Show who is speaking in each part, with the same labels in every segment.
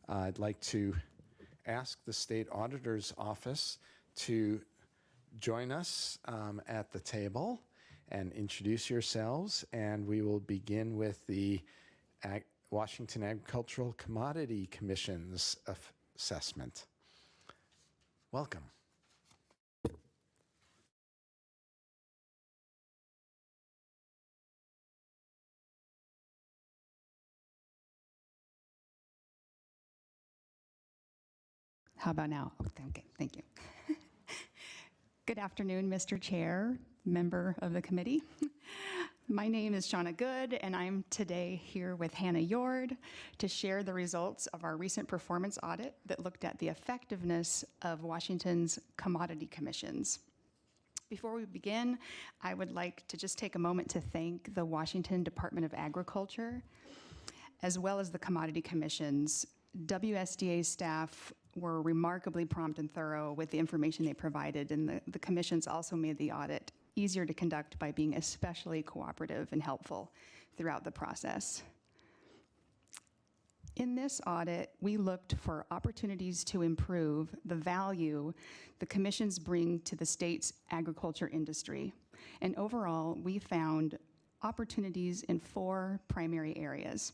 Speaker 1: I'd like to ask the State Auditor's Office to join us at the table and introduce yourselves, and we will begin with the Washington Agricultural Commodity Commission's assessment. Welcome.
Speaker 2: How about now? Okay, thank you. Good afternoon, Mr. Chair, member of the committee. My name is Shauna Good, and I'm today here with Hannah Yord to share the results of our recent performance audit that looked at the effectiveness of Washington's commodity commissions. Before we begin, I would like to just take a moment to thank the Washington Department of Agriculture, as well as the commodity commissions. WSDA staff were remarkably prompt and thorough with the information they provided, and the commissions also made the audit easier to conduct by being especially cooperative and helpful throughout the process. In this audit, we looked for opportunities to improve the value the commissions bring to the state's agriculture industry. And overall, we found opportunities in 4 primary areas.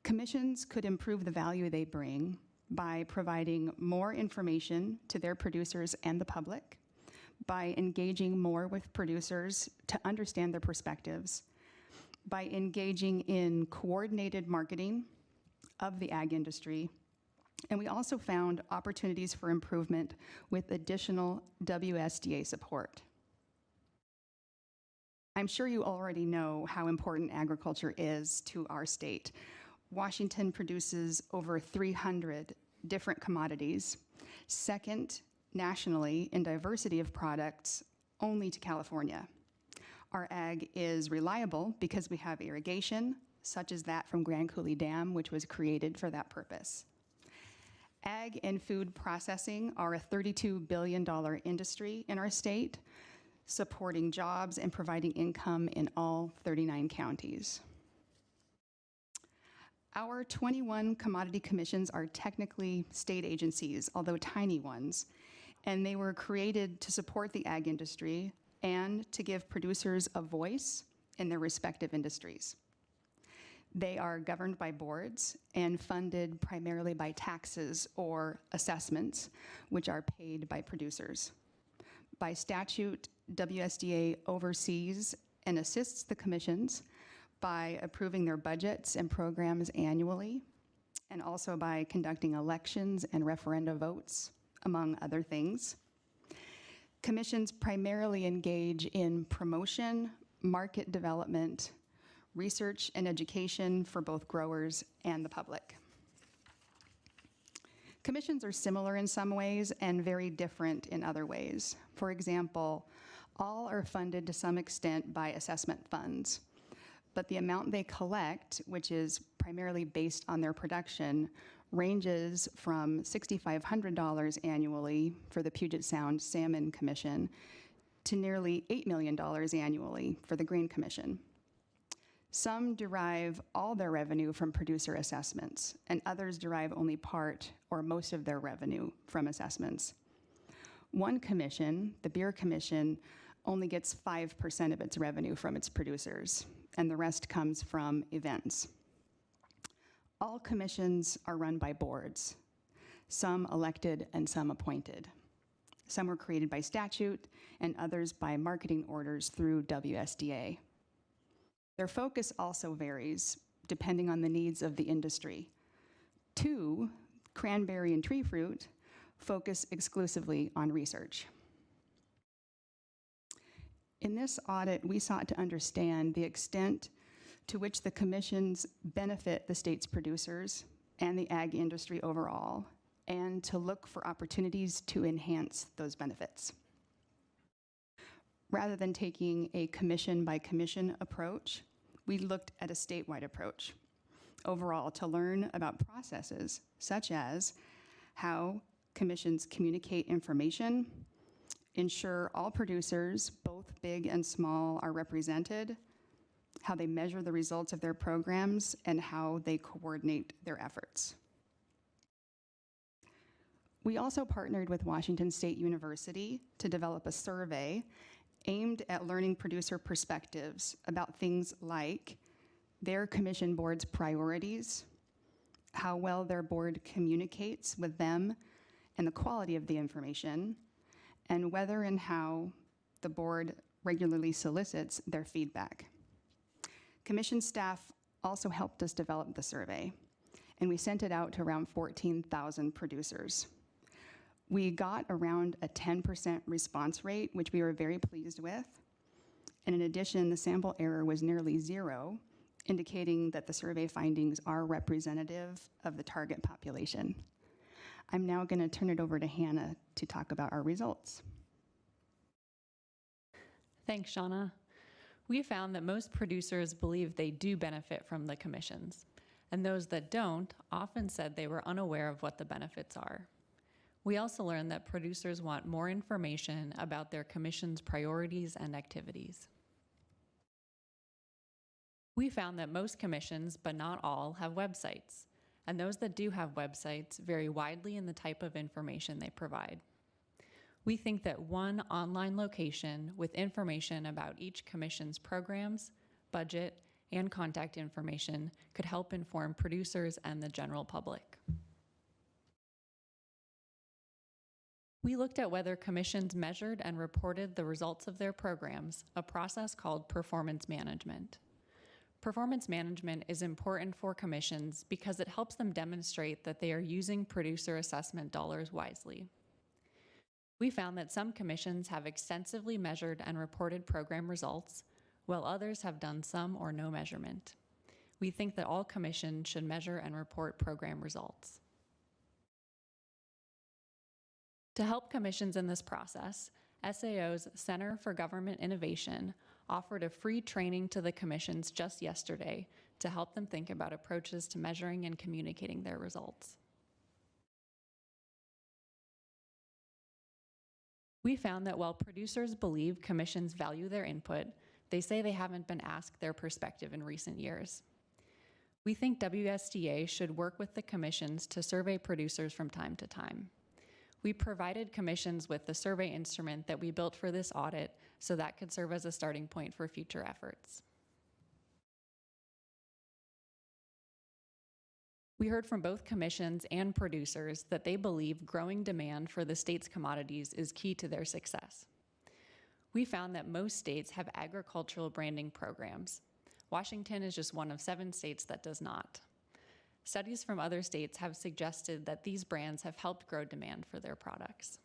Speaker 2: Commissions could improve the value they bring by providing more information to their producers and the public, by engaging more with producers to understand their perspectives, by engaging in coordinated marketing of the ag industry, and we also found opportunities for improvement with additional WSDA support. I'm sure you already know how important agriculture is to our state. Washington produces over 300 different commodities, second nationally in diversity of products only to California. Our ag is reliable because we have irrigation, such as that from Grand Coulee Dam, which was created for that purpose. Ag and food processing are a $32 billion industry in our state, supporting jobs and providing income in all 39 counties. Our 21 commodity commissions are technically state agencies, although tiny ones, and they were created to support the ag industry and to give producers a voice in their respective industries. They are governed by boards and funded primarily by taxes or assessments, which are paid by producers. By statute, WSDA oversees and assists the commissions by approving their budgets and programs annually, and also by conducting elections and referenda votes, among other things. Commissions primarily engage in promotion, market development, research and education for both growers and the public. Commissions are similar in some ways and very different in other ways. For example, all are funded to some extent by assessment funds, but the amount they collect, which is primarily based on their production, ranges from $6,500 annually for the Puget Sound Salmon Commission to nearly $8 million annually for the Grain Commission. Some derive all their revenue from producer assessments, and others derive only part or most of their revenue from assessments. One commission, the Beer Commission, only gets 5% of its revenue from its producers, and the rest comes from events. All commissions are run by boards, some elected and some appointed. Some were created by statute and others by marketing orders through WSDA. Their focus also varies depending on the needs of the industry. 2, cranberry and tree fruit, focus exclusively on research. In this audit, we sought to understand the extent to which the commissions benefit the state's producers and the ag industry overall, and to look for opportunities to enhance those benefits. Rather than taking a commission-by-commission approach, we looked at a statewide approach overall to learn about processes such as how commissions communicate information, ensure all producers, both big and small, are represented, how they measure the results of their programs, and how they coordinate their efforts. We also partnered with Washington State University to develop a survey aimed at learning producer perspectives about things like their commission board's priorities, how well their board communicates with them and the quality of the information, and whether and how the board regularly solicits their feedback. Commission staff also helped us develop the survey, and we sent it out to around 14,000 producers. We got around a 10% response rate, which we were very pleased with. And in addition, the sample error was nearly zero, indicating that the survey findings are representative of the target population. I'm now going to turn it over to Hannah to talk about our results.
Speaker 3: Thanks, Shauna. We found that most producers believe they do benefit from the commissions, and those that don't often said they were unaware of what the benefits are. We also learned that producers want more information about their commission's priorities and activities. We found that most commissions, but not all, have websites, and those that do have websites vary widely in the type of information they provide. We think that one online location with information about each commission's programs, budget, and contact information could help inform producers and the general public. We looked at whether commissions measured and reported the results of their programs, a process called performance management. Performance management is important for commissions because it helps them demonstrate that they are using producer assessment dollars wisely. We found that some commissions have extensively measured and reported program results, while others have done some or no measurement. We think that all commissions should measure and report program results. To help commissions in this process, SAO's Center for Government Innovation offered a free training to the commissions just yesterday to help them think about approaches to measuring and communicating their results. We found that while producers believe commissions value their input, they say they haven't been asked their perspective in recent years. We think WSDA should work with the commissions to survey producers from time to time. We provided commissions with the survey instrument that we built for this audit so that could serve as a starting point for future efforts. We heard from both commissions and producers that they believe growing demand for the state's commodities is key to their success. We found that most states have agricultural branding programs. Washington is just one of 7 states that does not. Studies from other states have suggested that these brands have helped grow demand for their products.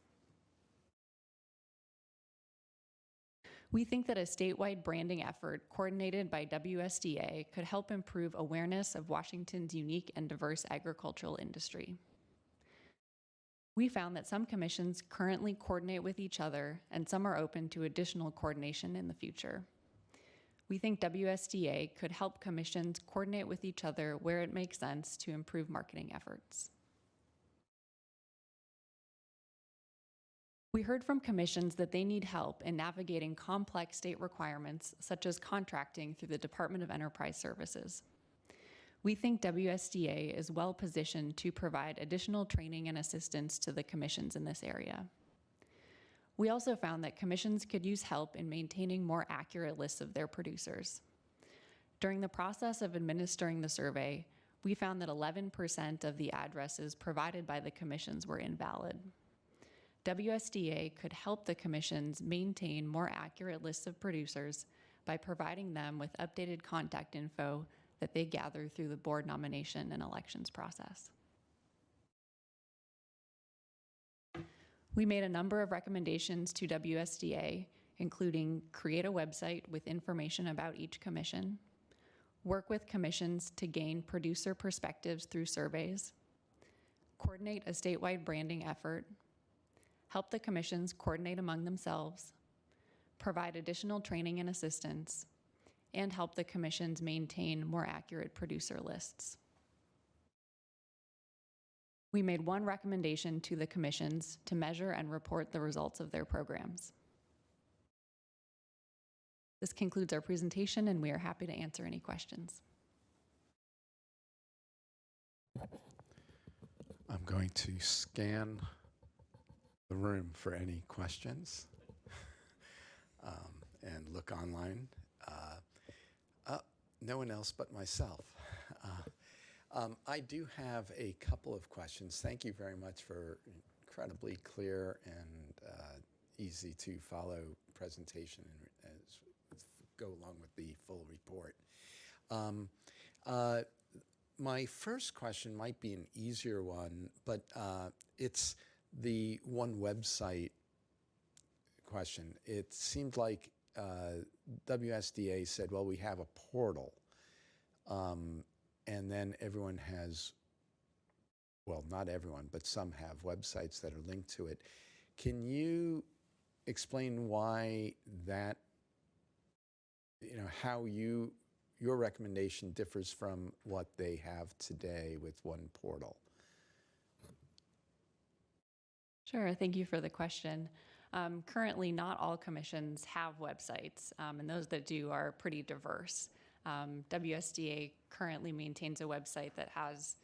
Speaker 3: We think that a statewide branding effort coordinated by WSDA could help improve awareness of Washington's unique and diverse agricultural industry. We found that some commissions currently coordinate with each other, and some are open to additional coordination in the future. We think WSDA could help commissions coordinate with each other where it makes sense to improve marketing efforts. We heard from commissions that they need help in navigating complex state requirements, such as contracting through the Department of Enterprise Services. We think WSDA is well positioned to provide additional training and assistance to the commissions in this area. We also found that commissions could use help in maintaining more accurate lists of their producers. During the process of administering the survey, we found that 11% of the addresses provided by the commissions were invalid. WSDA could help the commissions maintain more accurate lists of producers by providing them with updated contact info that they gather through the board nomination and elections process. We made a number of recommendations to WSDA, including create a website with information about each commission, work with commissions to gain producer perspectives through surveys, coordinate a statewide branding effort, help the commissions coordinate among themselves, provide additional training and assistance, and help the commissions maintain more accurate producer lists. We made one recommendation to the commissions to measure and report the results of their programs. This concludes our presentation, and we are happy to answer any questions.
Speaker 1: I'm going to scan the room for any questions and look online. No one else but myself. I do have a couple of questions. Thank you very much for incredibly clear and easy to follow presentation and go along with the full report. My first question might be an easier one, but it's the one website question. It seemed like WSDA said, well, we have a portal, and then everyone has, well, not everyone, but some have websites that are linked to it. Can you explain why that, how your recommendation differs from what they have today with one portal?
Speaker 3: Sure, thank you for the question. Currently, not all commissions have websites, and those that do are pretty diverse. WSDA currently maintains a website that has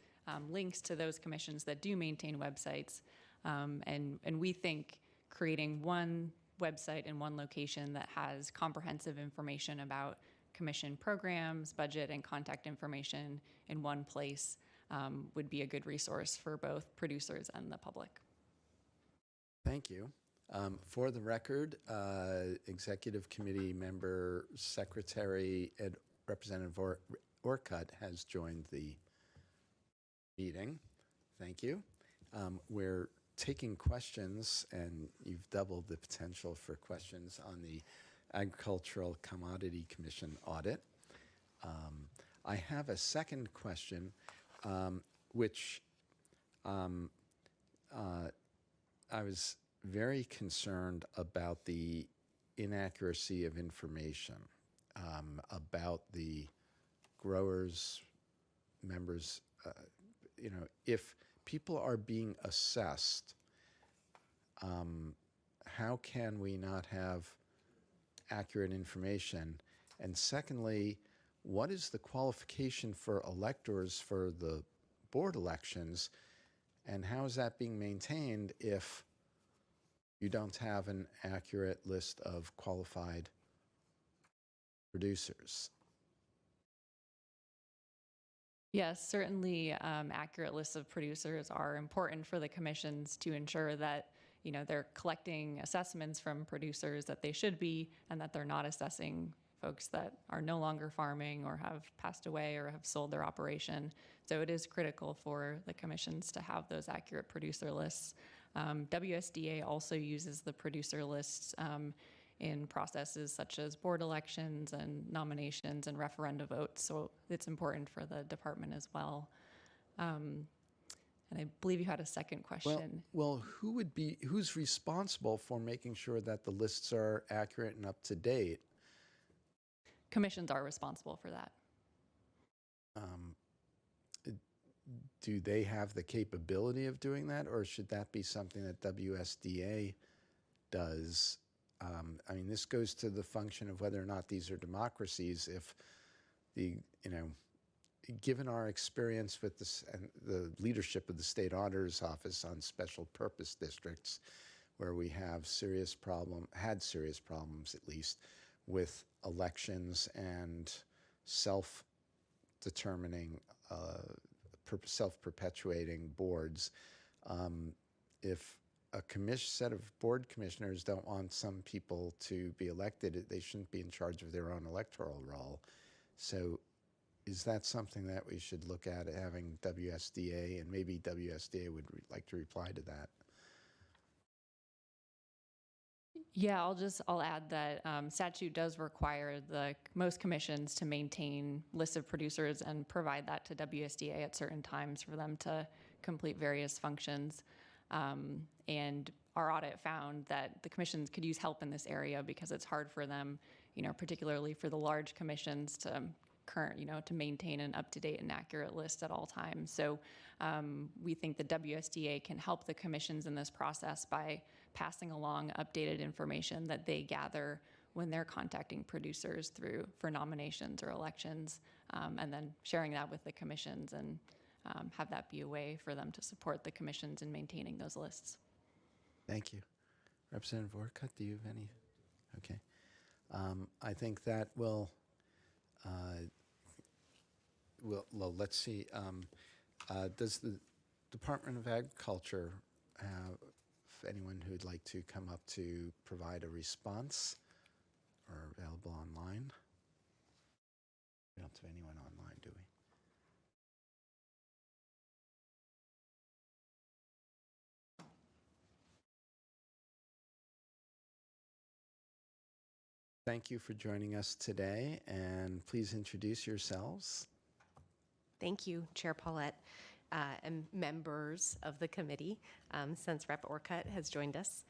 Speaker 3: links to those commissions that do maintain websites, and we think creating one website in one location that has comprehensive information about commission programs, budget, and contact information in one place would be a good resource for both producers and the public.
Speaker 1: Thank you. For the record, Executive Committee Member Secretary Representative Orcutt has joined the meeting. Thank you. We're taking questions, and you've doubled the potential for questions on the Agricultural Commodity Commission audit. I have a second question, which I was very concerned about the inaccuracy of information about the growers, members. If people are being assessed, how can we not have accurate information? And secondly, what is the qualification for electors for the board elections, and how is that being maintained if you don't have an accurate list of qualified producers?
Speaker 3: Yes, certainly accurate lists of producers are important for the commissions to ensure that they're collecting assessments from producers that they should be, and that they're not assessing folks that are no longer farming or have passed away or have sold their operation. So it is critical for the commissions to have those accurate producer lists. WSDA also uses the producer lists in processes such as board elections and nominations and referenda votes. So it's important for the department as well. And I believe you had a second question.
Speaker 1: Well, who's responsible for making sure that the lists are accurate and up to date?
Speaker 3: Commissions are responsible for that.
Speaker 1: Do they have the capability of doing that, or should that be something that WSDA does? I mean, this goes to the function of whether or not these are democracies. If given our experience with this and the leadership of the State Auditor's Office on special purpose districts, where we have had serious problems at least with elections and self-determining, self-perpetuating boards, if a set of board commissioners don't want some people to be elected, they shouldn't be in charge of their own electoral role. So is that something that we should look at, having WSDA, and maybe WSDA would like to reply to that?
Speaker 3: Yeah, I'll add that statute does require most commissions to maintain lists of producers and provide that to WSDA at certain times for them to complete various functions. And our audit found that the commissions could use help in this area because it's hard for them, particularly for the large commissions to maintain an up-to-date and accurate list at all times. So we think the WSDA can help the commissions in this process by passing along updated information that they gather when they're contacting producers for nominations or elections, and then sharing that with the commissions and have that be a way for them to support the commissions in maintaining those lists.
Speaker 1: Thank you. Representative Orcutt, do you have any? Okay. I think that will, well, let's see. Does the Department of Agriculture have anyone who'd like to come up to provide a response or available online? We don't have anyone online, do we? Thank you for joining us today, and please introduce yourselves.
Speaker 4: Thank you, Chair Paulette, and members of the committee, since Rep. Orcutt has joined us.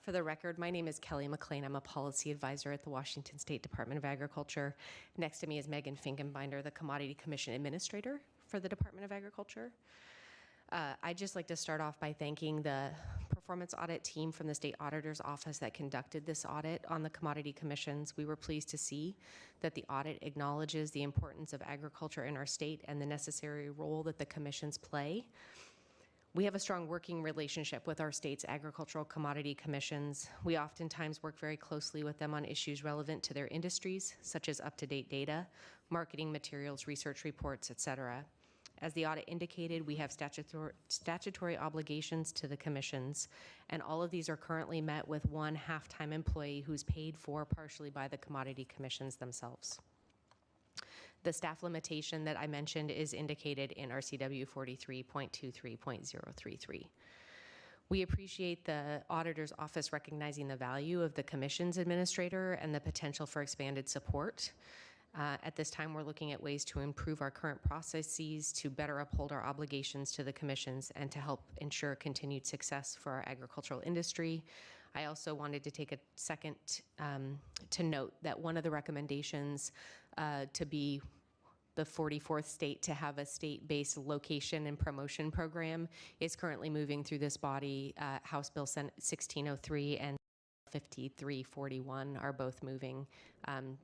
Speaker 4: For the record, my name is Kelly McLean. I'm a policy advisor at the Washington State Department of Agriculture. Next to me is Megan Finkenbinder, the Commodity Commission Administrator for the Department of Agriculture. I'd just like to start off by thanking the performance audit team from the State Auditor's Office that conducted this audit on the commodity commissions. We were pleased to see that the audit acknowledges the importance of agriculture in our state and the necessary role that the commissions play. We have a strong working relationship with our state's agricultural commodity commissions. We oftentimes work very closely with them on issues relevant to their industries, such as up-to-date data, marketing materials, research reports, et cetera. As the audit indicated, we have statutory obligations to the commissions, and all of these are currently met with one half-time employee who's paid for partially by the commodity commissions themselves. The staff limitation that I mentioned is indicated in RCW 43.23.033. We appreciate the Auditor's Office recognizing the value of the commissions administrator and the potential for expanded support. At this time, we're looking at ways to improve our current processes to better uphold our obligations to the commissions and to help ensure continued success for our agricultural industry. I also wanted to take a second to note that one of the recommendations to be the 44th state to have a state-based location and promotion program is currently moving through this body. House Bill 1603 and 5341 are both moving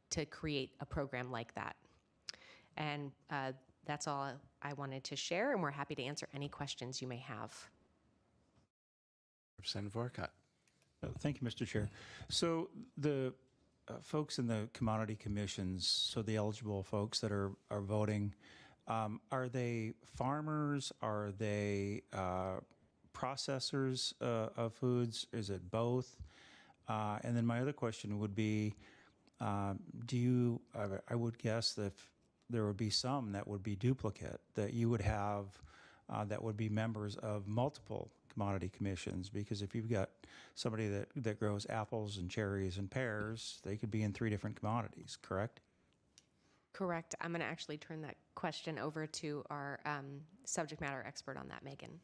Speaker 4: to create a program like that. And that's all I wanted to share, and we're happy to answer any questions you may have.
Speaker 1: Representative Orcutt.
Speaker 5: Thank you, Mr. Chair. So the folks in the commodity commissions, so the eligible folks that are voting, are they farmers? Are they processors of foods? Is it both? And then my other question would be, I would guess that there would be some that would be duplicate, that you would have that would be members of multiple commodity commissions, because if you've got somebody that grows apples and cherries and pears, they could be in 3 different commodities, correct?
Speaker 4: Correct. I'm going to actually turn that question over to our subject matter expert on that, Megan.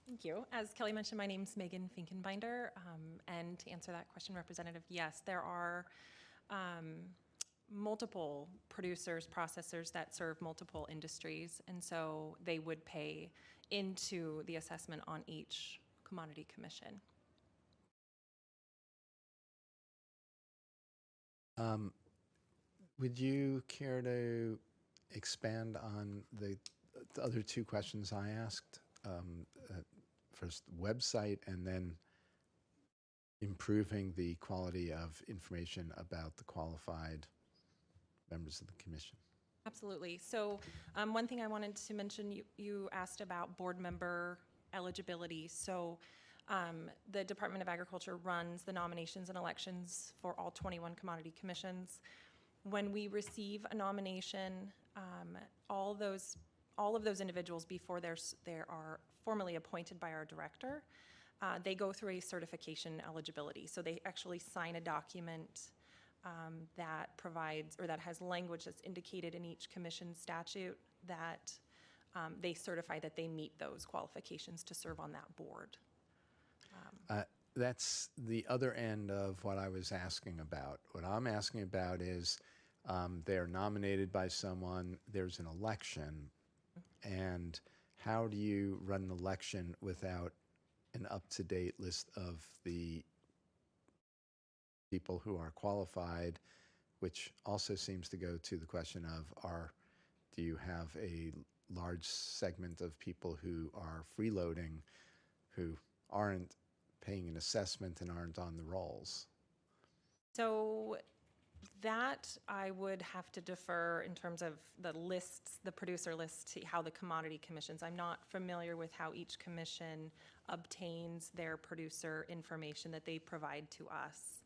Speaker 6: Thank you. As Kelly mentioned, my name's Megan Finkenbinder, and to answer that question, Representative, yes, there are multiple producers, processors that serve multiple industries, and so they would pay into the assessment on each commodity commission.
Speaker 1: Would you care to expand on the other 2 questions I asked? First, website, and then improving the quality of information about the qualified members of the commission.
Speaker 6: Absolutely. So one thing I wanted to mention, you asked about board member eligibility. So the Department of Agriculture runs the nominations and elections for all 21 commodity commissions. When we receive a nomination, all of those individuals, before they are formally appointed by our director, they go through a certification eligibility. So they actually sign a document that provides, or that has language that's indicated in each commission statute that they certify that they meet those qualifications to serve on that board.
Speaker 1: That's the other end of what I was asking about. What I'm asking about is they're nominated by someone, there's an election, and how do you run an election without an up-to-date list of the people who are qualified, which also seems to go to the question of do you have a large segment of people who are freeloading, who aren't paying an assessment and aren't on the rolls?
Speaker 6: So that I would have to defer in terms of the lists, the producer lists, to how the commodity commissions. I'm not familiar with how each commission obtains their producer information that they provide to us.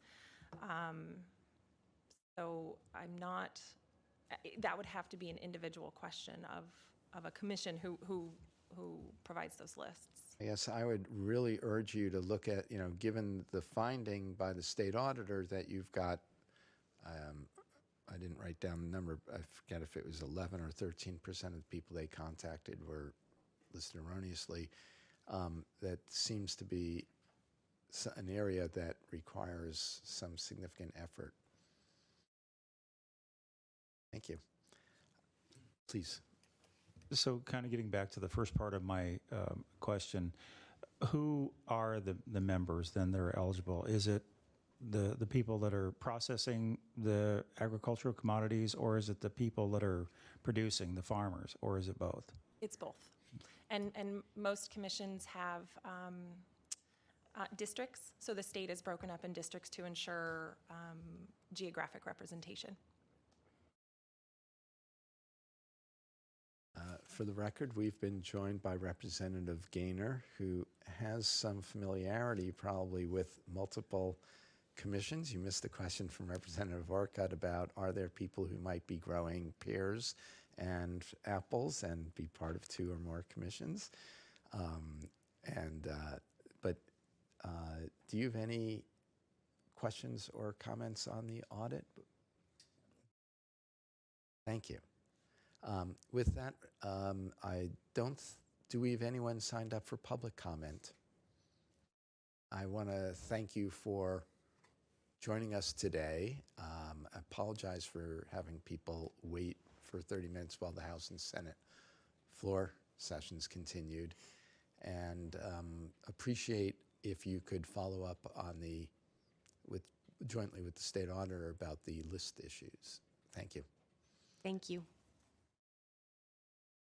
Speaker 6: So I'm not, that would have to be an individual question of a commission who provides those lists.
Speaker 1: I guess I would really urge you to look at, given the finding by the state auditor that you've got, I didn't write down the number, I forget if it was 11 or 13% of the people they contacted were listed erroneously. That seems to be an area that requires some significant effort. Thank you. Please.
Speaker 5: So kind of getting back to the first part of my question, who are the members then that are eligible? Is it the people that are processing the agricultural commodities, or is it the people that are producing, the farmers, or is it both?
Speaker 6: It's both. And most commissions have districts, so the state is broken up in districts to ensure geographic representation.
Speaker 1: For the record, we've been joined by Representative Gaynor, who has some familiarity probably with multiple commissions. You missed the question from Representative Orcutt about are there people who might be growing pears and apples and be part of 2 or more commissions. But do you have any questions or comments on the audit? Thank you. With that, do we have anyone signed up for public comment? I want to thank you for joining us today. I apologize for having people wait for 30 minutes while the House and Senate floor sessions continued, and appreciate if you could follow up on jointly with the state auditor about the list issues. Thank you.
Speaker 4: Thank you.